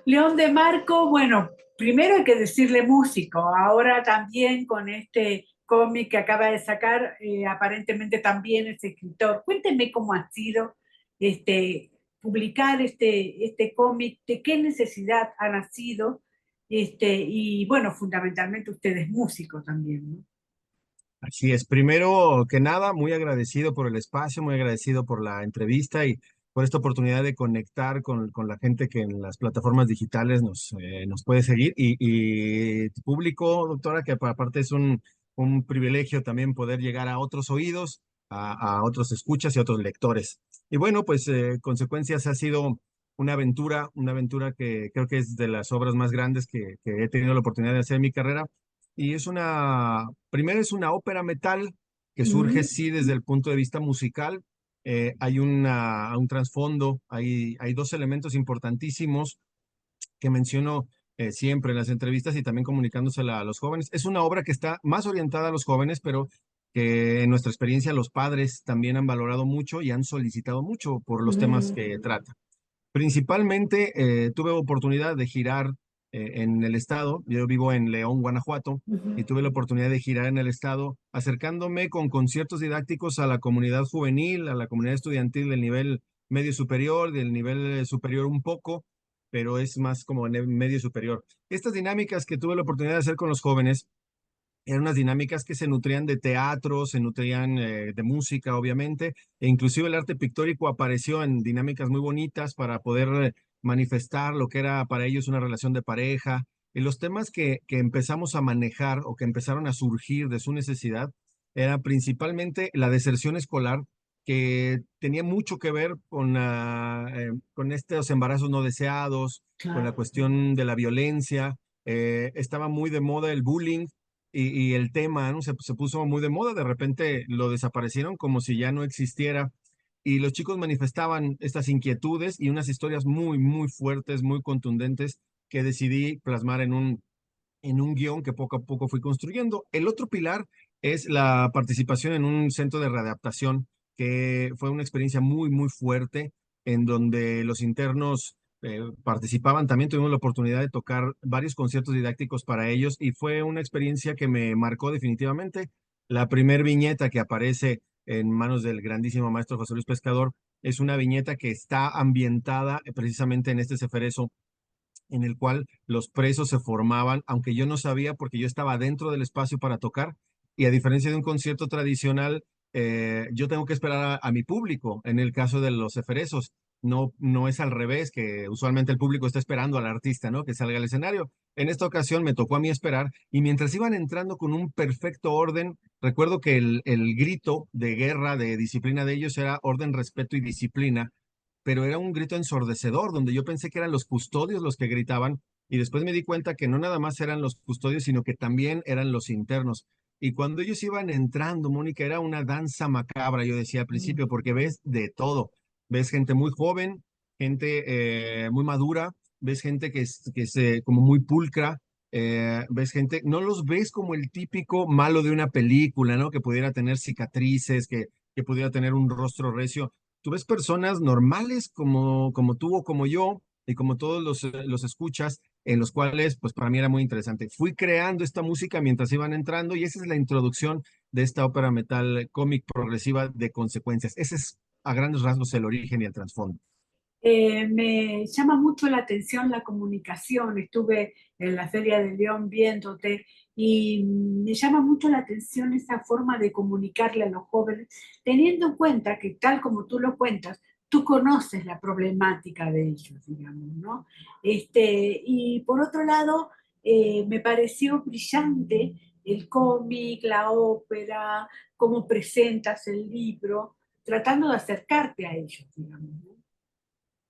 León de Marco, bueno, primero hay que decirle músico, ahora también con este cómic que acaba de sacar, aparentemente también es escritor. Cuénteme cómo ha sido publicar este cómic, de qué necesidad ha nacido, y bueno, fundamentalmente usted es músico también, ¿no? Así es. Primero que nada, muy agradecido por el espacio, muy agradecido por la entrevista y por esta oportunidad de conectar con la gente que en las plataformas digitales nos puede seguir. Y tu público, doctora, que aparte es un privilegio también poder llegar a otros oídos, a otros escuchas y a otros lectores. Y bueno, pues consecuencias ha sido una aventura que creo que es de las obras más grandes que he tenido la oportunidad de hacer en mi carrera. Y primero es una ópera metal que surge Mm, sí desde el punto de vista musical. Hay un trasfondo, hay dos elementos importantísimos que menciono siempre en las entrevistas y también comunicándosela a los jóvenes. Es una obra que está más orientada a los jóvenes, pero que en nuestra experiencia los padres también han valorado mucho y han solicitado mucho por los temas que mm, trata. Principalmente tuve oportunidad de girar en el estado. Yo vivo en León, Guanajuato, y ujú. tuve la oportunidad de girar en el estado, acercándome con conciertos didácticos a la comunidad juvenil, a la comunidad estudiantil del nivel medio superior, del nivel superior un poco, pero es más como en el medio superior. Estas dinámicas que tuve la oportunidad de hacer con los jóvenes eran unas dinámicas que se nutrían de teatro, se nutrían de música, obviamente, e inclusive el arte pictórico apareció en dinámicas muy bonitas para poder manifestar lo que era para ellos una relación de pareja. Y los temas que empezamos a manejar o que empezaron a surgir de su necesidad era principalmente la deserción escolar, que tenía mucho que ver con estos embarazos no deseados, con la Claro. cuestión de la violencia. Estaba muy de moda el bullying y el tema, ¿no? Se puso muy de moda, de repente lo desaparecieron como si ya no existiera. Y los chicos manifestaban estas inquietudes y unas historias muy, muy fuertes, muy contundentes que decidí plasmar en un guión que poco a poco fui construyendo. El otro pilar es la participación en un centro de readaptación, que fue una experiencia muy, muy fuerte, en donde los internos participaban. También tuvimos la oportunidad de tocar varios conciertos didácticos para ellos y fue una experiencia que me marcó definitivamente. La primer viñeta que aparece en manos del grandísimo maestro José Luis Pescador es una viñeta que está ambientada precisamente en este ceferezo en el cual los presos se formaban, aunque yo no sabía porque yo estaba dentro del espacio para tocar, y a diferencia de un concierto tradicional, yo tengo que esperar a mi público. En el caso de los eferesos, no es al revés, que usualmente el público está esperando al artista, ¿no? Que salga al escenario. En esta ocasión me tocó a mí esperar, y mientras iban entrando con un perfecto orden, recuerdo que el grito de guerra, de disciplina de ellos era orden, respeto y disciplina, pero era un grito ensordecedor, donde yo pensé que eran los custodios los que gritaban, y después me di cuenta que no nada más eran los custodios, sino que también eran los internos. Y cuando ellos iban entrando, Mónica, era una danza macabra, yo decía al principio, porque ves de todo. Ves gente muy joven, gente muy madura, ves gente que es como muy pulcra, ves gente, no los ves como el típico malo de una película, ¿no? Que pudiera tener cicatrices, que pudiera tener un rostro recio. Tú ves personas normales como tú o como yo y como todos los escuchas, en los cuales pues para mí era muy interesante. Fui creando esta música mientras iban entrando y esa es la introducción de esta ópera metal cómic progresiva de Consecuencias. Ese es a grandes rasgos el origen y el trasfondo. Me llama mucho la atención la comunicación. Estuve en la Feria de León viéndote y me llama mucho la atención esa forma de comunicarle a los jóvenes, teniendo en cuenta que tal como tú lo cuentas, tú conoces la problemática de ellos, digamos, ¿no? Y por otro lado, me pareció brillante el cómic, la ópera, cómo presentas el libro, tratando de acercarte a ellos, digamos, ¿no?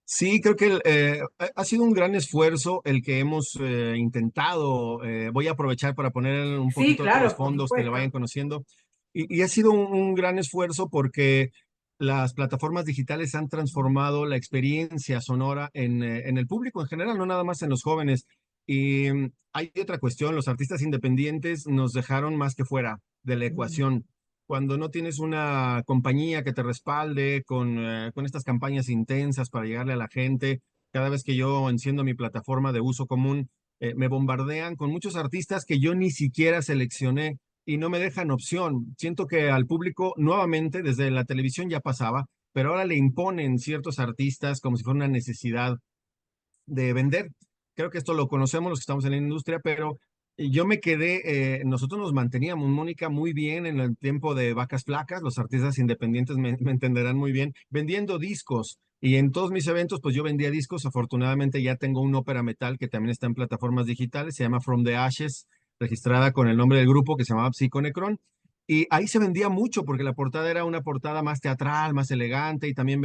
Sí, creo que ha sido un gran esfuerzo el que hemos intentado. Voy a aprovechar para poner un Sí, poquito de claro, por trasfondos que le vayan supuesto. conociendo. Y ha sido un gran esfuerzo porque las plataformas digitales han transformado la experiencia sonora en el público en general, no nada más en los jóvenes. Y hay otra cuestión, los artistas independientes nos dejaron más que fuera de la Mm. ecuación. Cuando no tienes una compañía que te respalde con estas campañas intensas para llegarle a la gente, cada vez que yo enciendo mi plataforma de uso común, me bombardean con muchos artistas que yo ni siquiera seleccioné y no me dejan opción. Siento que al público, nuevamente, desde la televisión ya pasaba, pero ahora le imponen ciertos artistas como si fuera una necesidad de vender. Creo que esto lo conocemos los que estamos en la industria, pero yo me quedé, nosotros nos manteníamos, Mónica, muy bien en el tiempo de vacas flacas, los artistas independientes me entenderán muy bien, vendiendo discos. Y en todos mis eventos, pues yo vendía discos. Afortunadamente ya tengo un ópera metal que también está en plataformas digitales, se llama From the Ashes, registrada con el nombre del grupo que se llamaba Psychonecron. Y ahí se vendía mucho porque la portada era una portada más teatral, más elegante. Y también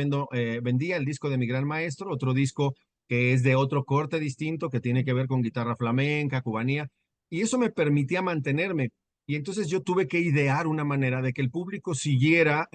vendía el disco de mi gran maestro, otro disco que es de otro corte distinto, que tiene que ver con guitarra flamenca, cubanía, y eso me permitía mantenerme. Y entonces yo tuve que idear una manera de que el público siguiera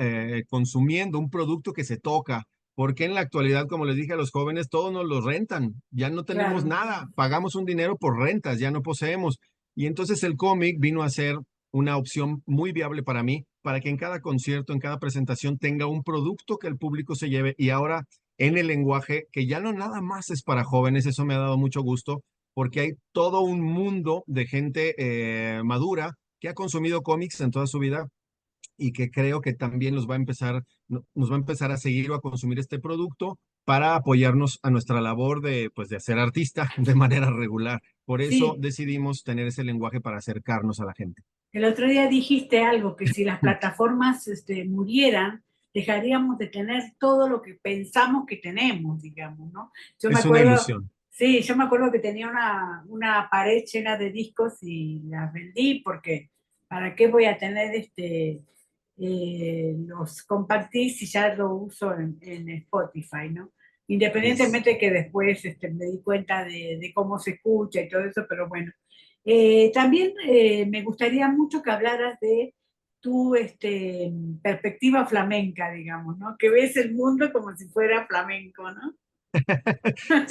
consumiendo un producto que se toca, porque en la actualidad, como les dije a los jóvenes, todos nos los rentan, ya no tenemos Claro. nada, pagamos un dinero por rentas, ya no poseemos. Y entonces el cómic vino a ser una opción muy viable para mí, para que en cada concierto, en cada presentación tenga un producto que el público se lleve. Y ahora en el lenguaje, que ya no nada más es para jóvenes, eso me ha dado mucho gusto, porque hay todo un mundo de gente madura que ha consumido cómics en toda su vida y que creo que también los va a empezar, nos va a empezar a seguir o a consumir este producto para apoyarnos a nuestra labor de, pues, de ser artista de manera regular. Por eso Sí, decidimos tener ese lenguaje para acercarnos a la gente. el otro día dijiste algo, que si las plataformas murieran, dejaríamos de tener todo lo que pensamos que tenemos, digamos, ¿no? Yo me Es una acuerdo, ilusión. sí, yo me acuerdo que tenía una pared llena de discos y las vendí porque ¿para qué voy a tener los compartí si ya lo uso en Spotify, ¿no? Yes. Independientemente que después me di cuenta de cómo se escucha y todo eso, pero bueno. También me gustaría mucho que hablaras de tu perspectiva flamenca, digamos, ¿no? Que ves el mundo como si fuera flamenco, ¿no?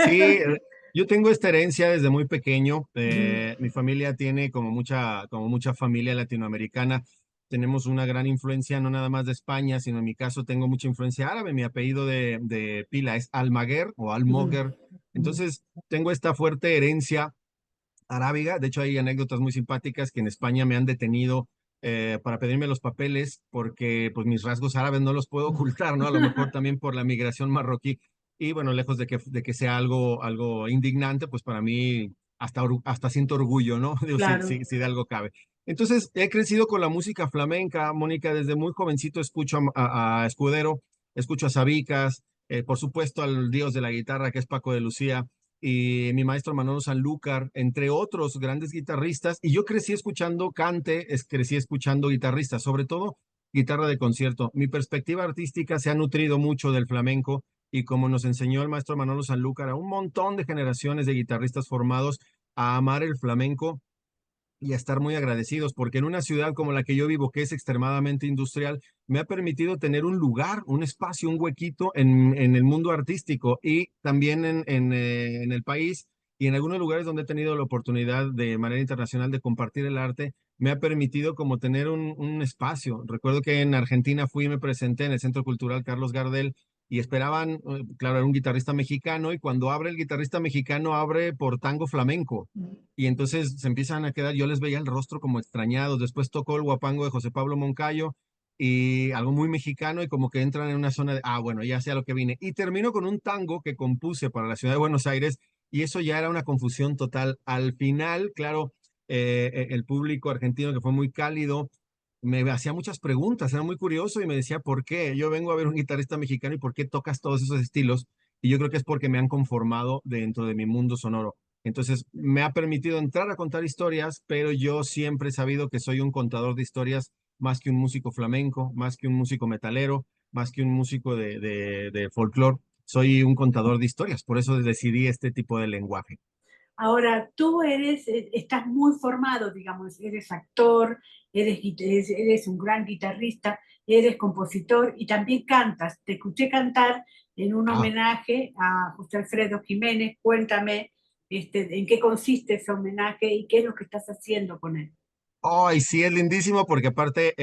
Sí, yo tengo esta herencia desde muy pequeño. Ujú, Mi familia tiene como mucha familia latinoamericana. Tenemos una gran influencia, no nada más de España, sino en mi caso tengo mucha influencia árabe. Mi apellido de pila es Almaguer o ujú, Almoguer. ujú. Entonces, tengo esta fuerte herencia arábiga. De hecho, hay anécdotas muy simpáticas que en España me han detenido para pedirme los papeles porque pues mis rasgos árabes no los puedo ocultar, ¿no? A lo mejor también por la migración marroquí. Y bueno, lejos de que sea algo indignante, pues para mí hasta siento orgullo, ¿no? Digo, Claro. si de algo cabe. Entonces, he crecido con la música flamenca, Mónica, desde muy jovencito escucho a Escudero, escucho a Sabicas, por supuesto al dios de la guitarra que es Paco de Lucía y mi maestro Manolo Sanlúcar, entre otros grandes guitarristas. Y yo crecí escuchando cante, crecí escuchando guitarristas, sobre todo guitarra de concierto. Mi perspectiva artística se ha nutrido mucho del flamenco y como nos enseñó el maestro Manolo Sanlúcar a un montón de generaciones de guitarristas formados a amar el flamenco y a estar muy agradecidos, porque en una ciudad como la que yo vivo, que es extremadamente industrial, me ha permitido tener un lugar, un espacio, un huequito en el mundo artístico y también en el país y en algunos lugares donde he tenido la oportunidad de manera internacional de compartir el arte, me ha permitido como tener un espacio. Recuerdo que en Argentina fui y me presenté en el Centro Cultural Carlos Gardel y esperaban, claro, era un guitarrista mexicano y cuando abre el guitarrista mexicano abre por tango flamenco. Y entonces se empiezan a quedar, yo les veía el rostro como extrañados. Después tocó el guapango de José Pablo Moncayo y algo muy mexicano y como que entran en una zona de, bueno, ya sé a lo que vine. Y termino con un tango que compuse para la ciudad de Buenos Aires y eso ya era una confusión total. Al final, claro, el público argentino que fue muy cálido me hacía muchas preguntas, era muy curioso y me decía, ¿por qué? Yo vengo a ver un guitarrista mexicano y ¿por qué tocas todos esos estilos? Y yo creo que es porque me han conformado dentro de mi mundo sonoro. Entonces, me ha permitido entrar a contar historias, pero yo siempre he sabido que soy un contador de historias más que un músico flamenco, más que un músico metalero, más que un músico de folclore. Soy un contador de historias, por eso decidí este tipo de lenguaje. Ahora, tú estás muy formado, digamos, eres actor, eres un gran guitarrista, eres compositor y también cantas. Te escuché cantar en un Ah, homenaje a José Alfredo Jiménez. Cuéntame en qué consiste ese homenaje y qué es lo que estás haciendo con él. Ay, sí, es lindísimo porque aparte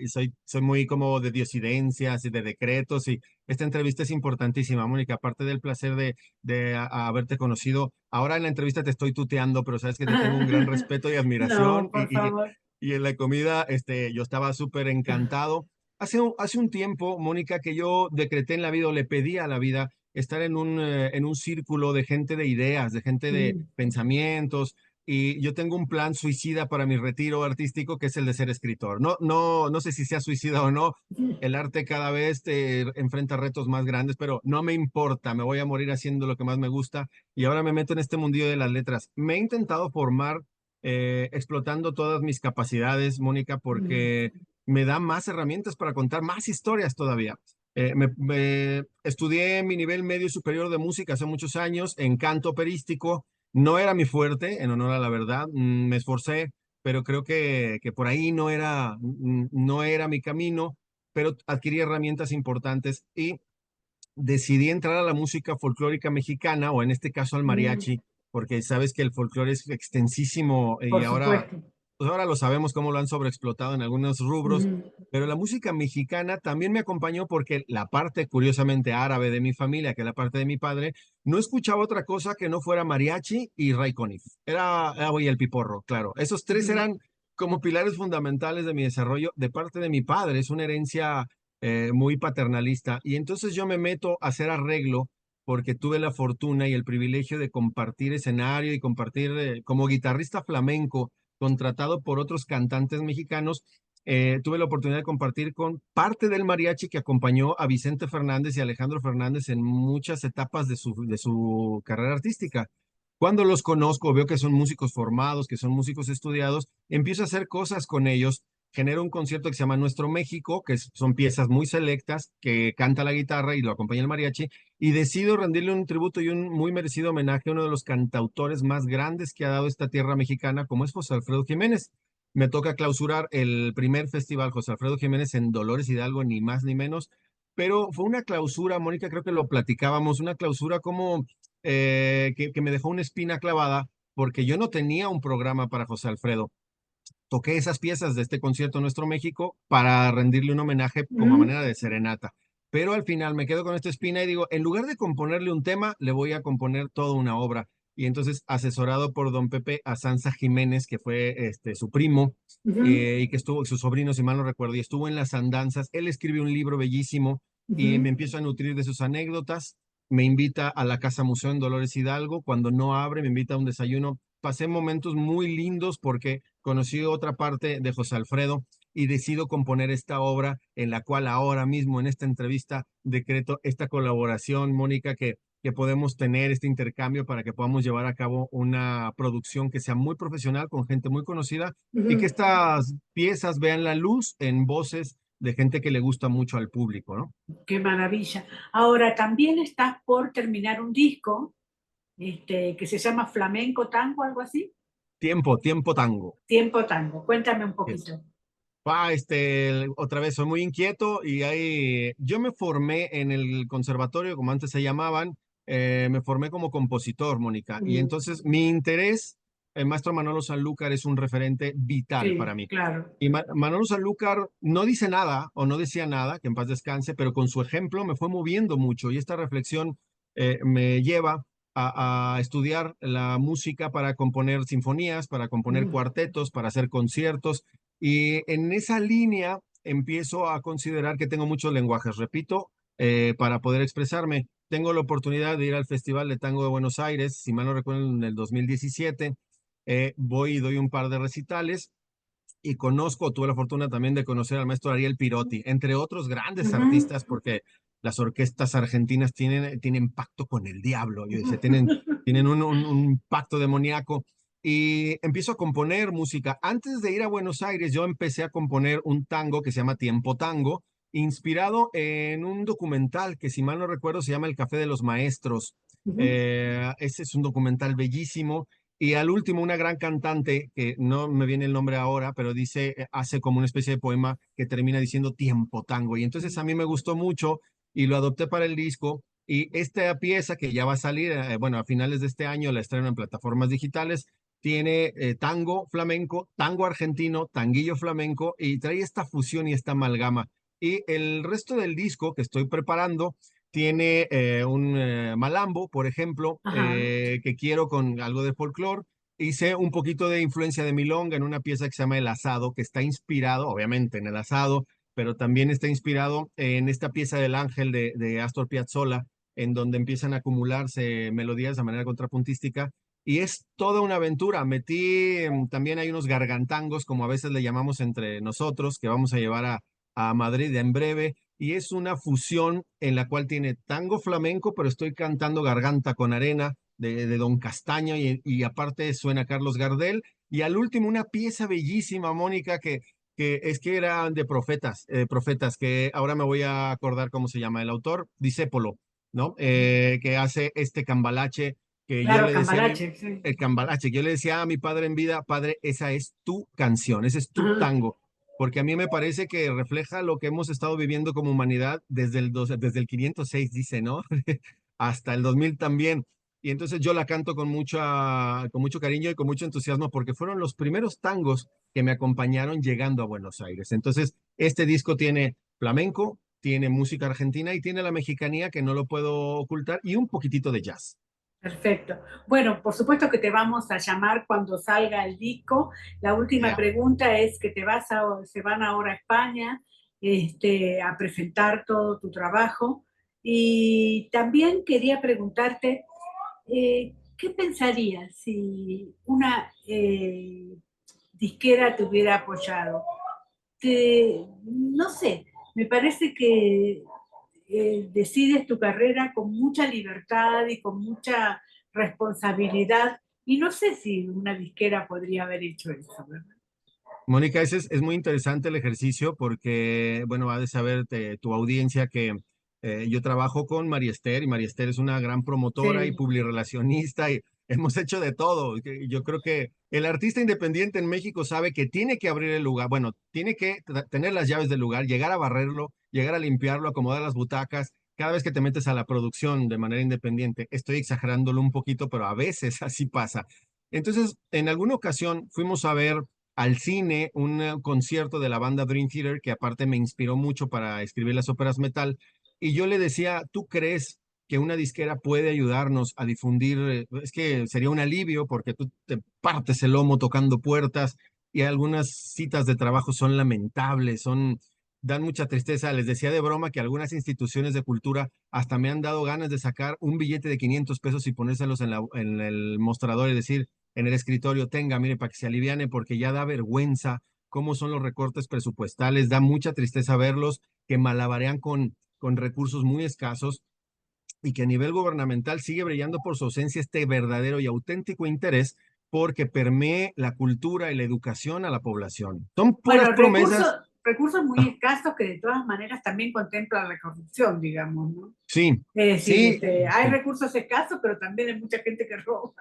soy muy como de diosidencias y de decretos y esta entrevista es importantísima, Mónica, aparte del placer de haberte conocido. Ahora en la entrevista te estoy tuteando, pero sabes que te tengo un gran respeto y No, admiración por favor. y en la comida yo estaba súper encantado. Hace un tiempo, Mónica, que yo decreté en la vida o le pedí a la vida estar en un círculo de gente de ideas, de gente de Mm. pensamientos y yo tengo un plan suicida para mi retiro artístico, que es el de ser escritor. No sé si sea suicida o no. El arte cada vez te enfrenta retos más grandes, pero no me importa. Me voy a morir haciendo lo que más me gusta y ahora me meto en este mundillo de las letras. Me he intentado formar explotando todas mis capacidades, Mónica, Mm. porque me da más herramientas para contar más historias todavía. Estudié mi nivel medio y superior de música hace muchos años en canto operístico. No era mi fuerte, en honor a la verdad. Me esforcé, pero creo que por ahí no era mi camino, pero adquirí herramientas importantes y decidí entrar a la música folclórica mexicana, o en este caso al Mm. mariachi, porque sabes que el folclore es extensísimo y Por ahora, supuesto. pues ahora lo sabemos cómo lo han sobreexplotado en algunos rubros, Mm. pero la música mexicana también me acompañó porque la parte curiosamente árabe de mi familia, que es la parte de mi padre, no escuchaba otra cosa que no fuera mariachi y Ray Conniff. Y el piporro, claro. Esos tres Mm. eran como pilares fundamentales de mi desarrollo de parte de mi padre. Es una herencia muy paternalista. Y entonces yo me meto a hacer arreglo porque tuve la fortuna y el privilegio de compartir escenario y compartir como guitarrista flamenco contratado por otros cantantes mexicanos. Tuve la oportunidad de compartir con parte del mariachi que acompañó a Vicente Fernández y Alejandro Fernández en muchas etapas de su carrera artística. Cuando los conozco, veo que son músicos formados, que son músicos estudiados, empiezo a hacer cosas con ellos. Genero un concierto que se llama Nuestro México, son piezas muy selectas, que canta la guitarra y lo acompaña el mariachi, y decido rendirle un tributo y un muy merecido homenaje a uno de los cantautores más grandes que ha dado esta tierra mexicana, como es José Alfredo Jiménez. Me toca clausurar el primer festival José Alfredo Jiménez en Dolores Hidalgo, ni más ni menos, pero fue una clausura, Mónica, creo que lo platicábamos, una clausura como que me dejó una espina clavada, porque yo no tenía un programa para José Alfredo. Toqué esas piezas de este concierto Nuestro México para rendirle un homenaje como a Mm. manera de serenata. Pero al final me quedo con esta espina y digo, en lugar de componerle un tema, le voy a componer toda una obra. Y entonces, asesorado por don Pepe Asanza Jiménez, que fue su primo, Ujú. y que estuvo, su sobrino, si mal no recuerdo, y estuvo en las andanzas, él escribió un libro bellísimo y me Ujú. empiezo a nutrir de sus anécdotas. Me invita a la Casa Museo en Dolores Hidalgo. Cuando no abre, me invita a un desayuno. Pasé momentos muy lindos porque conocí otra parte de José Alfredo y decido componer esta obra en la cual ahora mismo en esta entrevista decreto esta colaboración, Mónica, que podemos tener este intercambio para que podamos llevar a cabo una producción que sea muy profesional, con gente muy conocida y que Ujú. estas piezas vean la luz en voces de gente que le gusta mucho al público, ¿no? Qué maravilla. Ahora, también estás por terminar un disco que se llama Flamenco Tango, algo así. Tiempo tango. Tiempo Tango. Cuéntame un Yes. poquito. Otra vez soy muy inquieto y yo me formé en el conservatorio, como antes se llamaban, me formé como compositor, Mónica, y Mm. entonces mi interés, el maestro Manolo Sanlúcar es un referente vital para Sí, mí. claro. Y Manolo Sanlúcar no dice nada o no decía nada, que en paz descanse, pero con su ejemplo me fue moviendo mucho y esta reflexión me lleva a estudiar la música para componer sinfonías, para componer Mm. cuartetos, para hacer conciertos. Y en esa línea empiezo a considerar que tengo muchos lenguajes, repito, para poder expresarme. Tengo la oportunidad de ir al Festival de Tango de Buenos Aires, si mal no recuerdo, en el 2017. Voy y doy un par de recitales y tuve la fortuna también de conocer al maestro Ariel Pirotti, entre otros grandes Ujú. artistas, porque las orquestas argentinas tienen pacto con el diablo, yo decía, tienen un pacto demoníaco. Y empiezo a componer música. Antes de ir a Buenos Aires, yo empecé a componer un tango que se llama Tiempo Tango, inspirado en un documental que, si mal no recuerdo, se llama El Café de los Maestros. Ujú. Ese es un documental bellísimo y al último, una gran cantante, que no me viene el nombre ahora, pero hace como una especie de poema que termina diciendo tiempo tango. Y entonces a mí me gustó mucho y lo adopté para el disco. Y esta pieza que ya va a salir, bueno, a finales de este año la estreno en plataformas digitales, tiene tango flamenco, tango argentino, tanguillo flamenco y trae esta fusión y esta amalgama. Y el resto del disco que estoy preparando tiene un malambo, por ejemplo, Ajá. que quiero con algo de folclore. Hice un poquito de influencia de milonga en una pieza que se llama El Asado, que está inspirado, obviamente, en el asado, pero también está inspirado en esta pieza del Ángel de Astor Piazzolla, en donde empiezan a acumularse melodías de manera contrapuntística y es toda una aventura. Metí también hay unos gargantangos, como a veces le llamamos entre nosotros, que vamos a llevar a Madrid en breve. Y es una fusión en la cual tiene tango flamenco, pero estoy cantando Garganta con Arena de Don Castaño y aparte suena Carlos Gardel. Y al último una pieza bellísima, Mónica, que es que eran de profetas, que ahora me voy a acordar cómo se llama el autor, Discépolo, ¿no? Que hace este cambalache que yo Claro, le decía a mi, cambalache, sí. el cambalache, que yo le decía a mi padre en vida, padre, esa es tu canción, ese es tu Ajá. tango, porque a mí me parece que refleja lo que hemos estado viviendo como humanidad desde el 506, dice, ¿no? Hasta el 2000 también. Y entonces yo la canto con mucho cariño y con mucho entusiasmo porque fueron los primeros tangos que me acompañaron llegando a Buenos Aires. Entonces, este disco tiene flamenco, tiene música argentina y tiene la mexicanía que no lo puedo ocultar y un poquitito de jazz. Perfecto. Bueno, por supuesto que te vamos a llamar cuando salga el disco. La última Ya. pregunta es que se van ahora a España, a presentar todo tu trabajo. Y también quería preguntarte, ¿qué pensarías si una disquera te hubiera apoyado? No sé, me parece que decides tu carrera con mucha libertad y con mucha responsabilidad, y no sé si una disquera podría haber hecho eso, ¿verdad? Mónica, ese es muy interesante el ejercicio porque, bueno, ha de saber tu audiencia que yo trabajo con María Esther y María Esther es una gran promotora y Sí, publirelacionista y hemos hecho de todo. Yo creo que el artista independiente en México sabe que tiene que abrir el lugar, bueno, tiene que tener las llaves del lugar, llegar a barrerlo, llegar a limpiarlo, acomodar las butacas. Cada vez que te metes a la producción de manera independiente, estoy exagerándolo un poquito, pero a veces así pasa. Entonces, en alguna ocasión fuimos a ver al cine un concierto de la banda Dream Theater que aparte me inspiró mucho para escribir las óperas metal y yo le decía, ¿tú crees que una disquera puede ayudarnos a difundir? Es que sería un alivio porque tú te partes el lomo tocando puertas y algunas citas de trabajo son lamentables, dan mucha tristeza. Les decía de broma que algunas instituciones de cultura hasta me han dado ganas de sacar un billete de 500 pesos y ponérselos en el mostrador y decir, en el escritorio, tenga, mire, para que se aliviane, porque ya da vergüenza cómo son los recortes presupuestales, da mucha tristeza verlos que malabarean con recursos muy escasos y que a nivel gubernamental sigue brillando por su ausencia este verdadero y auténtico interés porque permee la cultura y la educación a la población. Son puras bueno, promesas. recursos muy escasos que de todas maneras también contemplan la corrupción, digamos, ¿no? Sí, Es decir, sí, hay recursos escasos, pero también hay mucha gente que roba.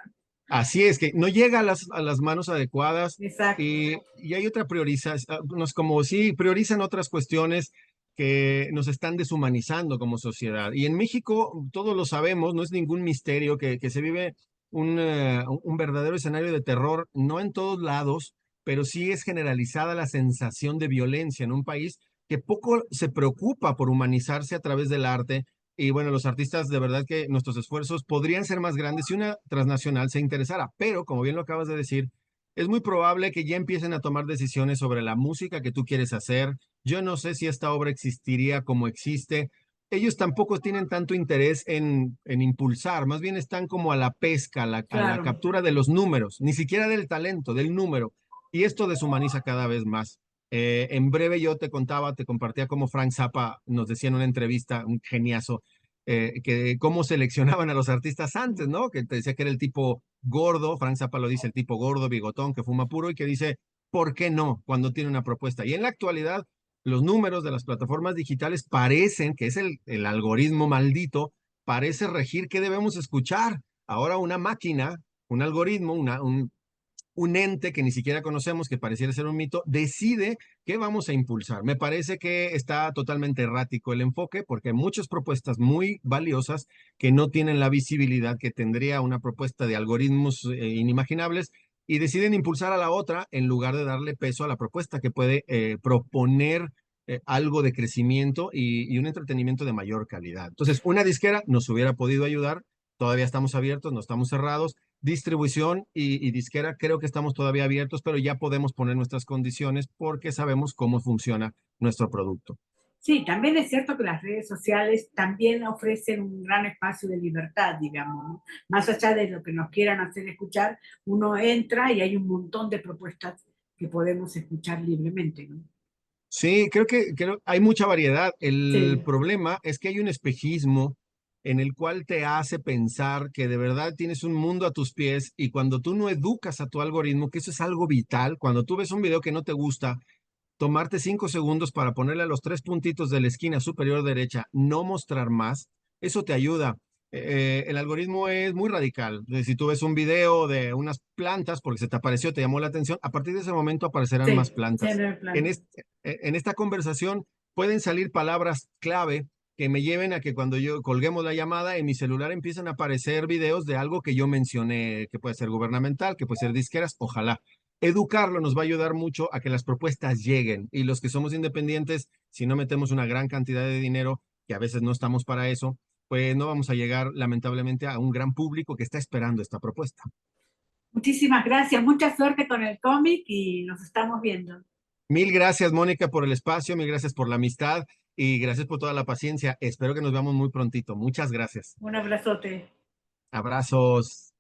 así es que no llega a las manos adecuadas Exacto. y hay otra priorización, nos como si priorizan otras cuestiones que nos están deshumanizando como sociedad. Y en México, todos lo sabemos, no es ningún misterio que se vive un verdadero escenario de terror, no en todos lados, pero sí es generalizada la sensación de violencia en un país que poco se preocupa por humanizarse a través del arte y bueno, los artistas, de verdad que nuestros esfuerzos podrían ser más grandes si una transnacional se interesara, pero como bien lo acabas de decir, es muy probable que ya empiecen a tomar decisiones sobre la música que tú quieres hacer. Yo no sé si esta obra existiría como existe. Ellos tampoco tienen tanto interés en impulsar, más bien están como a la pesca, a la Claro. captura de los números, ni siquiera del talento, del número. Y esto deshumaniza cada vez más. En breve yo te contaba, te compartía cómo Frank Zappa nos decía en una entrevista, un geniazo, que cómo seleccionaban a los artistas antes, ¿no? Que te decía que era el tipo gordo, Frank Zappa lo dice, el tipo gordo, bigotón, que fuma puro y que dice, ¿por qué no? Cuando tiene una propuesta. Y en la actualidad, los números de las plataformas digitales parecen, que es el algoritmo maldito, parece regir qué debemos escuchar. Ahora una máquina, un algoritmo, un ente que ni siquiera conocemos, que pareciera ser un mito, decide qué vamos a impulsar. Me parece que está totalmente errático el enfoque porque hay muchas propuestas muy valiosas que no tienen la visibilidad que tendría una propuesta de algoritmos inimaginables y deciden impulsar a la otra en lugar de darle peso a la propuesta que puede proponer algo de crecimiento y un entretenimiento de mayor calidad. Entonces, una disquera nos hubiera podido ayudar, todavía estamos abiertos, no estamos cerrados. Distribución y disquera, creo que estamos todavía abiertos, pero ya podemos poner nuestras condiciones porque sabemos cómo funciona nuestro producto. Sí, también es cierto que las redes sociales también ofrecen un gran espacio de libertad, digamos, ¿no? Más allá de lo que nos quieran hacer escuchar, uno entra y hay un montón de propuestas que podemos escuchar libremente, ¿no? Sí, creo hay mucha variedad. El Sí, problema es que hay un espejismo en el cual te hace pensar que de verdad tienes un mundo a tus pies y cuando tú no educas a tu algoritmo, que eso es algo vital, cuando tú ves un video que no te gusta, tomarte 5 segundos para ponerle a los 3 puntitos de la esquina superior derecha, no mostrar más, eso te ayuda. El algoritmo es muy radical. Si tú ves un video de unas plantas porque se te apareció, te llamó la atención, a partir de ese momento aparecerán más sí, plantas. siempre el En, plan. en esta conversación pueden salir palabras clave que me lleven a que cuando yo colguemos la llamada en mi celular empiecen a aparecer videos de algo que yo mencioné, que puede ser gubernamental, que puede ser disqueras, ojalá. Educarlo nos va a ayudar mucho a que las propuestas lleguen y los que somos independientes, si no metemos una gran cantidad de dinero, que a veces no estamos para eso, pues no vamos a llegar lamentablemente a un gran público que está esperando esta propuesta. Muchísimas gracias, mucha suerte con el cómic y nos estamos viendo. Mil gracias, Mónica, por el espacio, mil gracias por la amistad y gracias por toda la paciencia. Espero que nos veamos muy prontito. Muchas gracias. Un abrazote. Abrazos.